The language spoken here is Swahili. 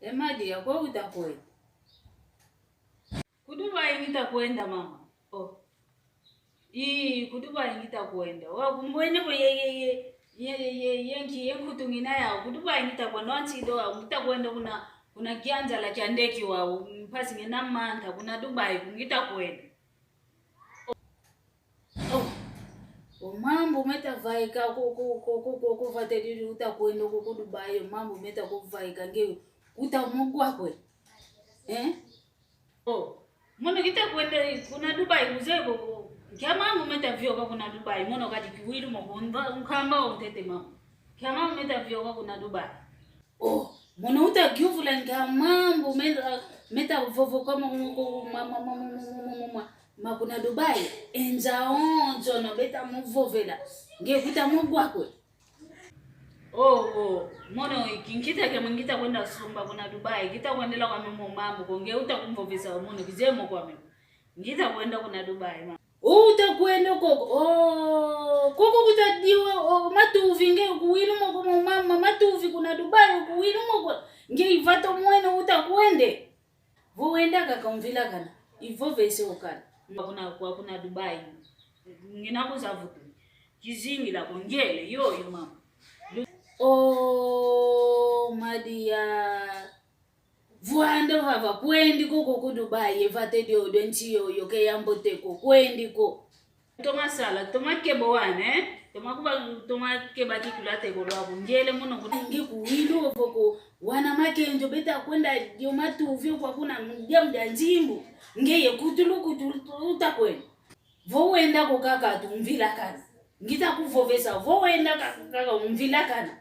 Emaji ya kwa utakwenda. Kudubai nitakwenda mama. Oh. Kudubai nitakwenda. Wa kumbwene ko yenki yenkutungina ya Kudubai nitakwenda ntido nitakwenda kuna kianja la kiandeki wa mpasi ngina manta kuna Dubai nitakwenda. Mambo metavaika ko fateli utakwenda ko Dubai mambo metakuvaika nge utamugwa kwe. Mwana kita kwenda kuna Dubai muzego. Kama mumeta vyoka kuna Dubai mwana kati kiwilu mkonda ukamba utete mama. Kama mumeta vyoka kuna Dubai. Mwana utakyuvula ngamambo meta vovo kama mama kuna Dubai enza onzo no beta muvovela. Nge kuta mugwa kwe. Mwana kinkita kama ngita kwenda sumba kuna Dubai kita kwendela kwa mambo konge utakumvovesa mwana kizemo kwa mimi. Ngita kwenda kuna Dubai mama. Utakwenda koko. Koko kutadiwa matuvi nge kuwilu moko mama matuvi kuna Dubai kuwilu moko nge ivato mwene utakwende. Voenda kakamvila kana. Ivovese ukana. Kuna Dubai. Ngina kuzavutu. Kizingi la kongele yoyo mama. Madia. Vuando hava kwendi ko Dubai evate dio dentio yoke yambote ko kwendi ko. Toma sala, toma kebo wane, toma keba tikulate ko lwa ngele muno kungi kuwilo voko wana makenjo beta kwenda dio matuvyo kwa kuna mjamda nzimbu ngeye kutulu utakwenda. Vo wenda ko kaka tumvila kana. Ngita kuvovesa vo wenda kaka umvila kana.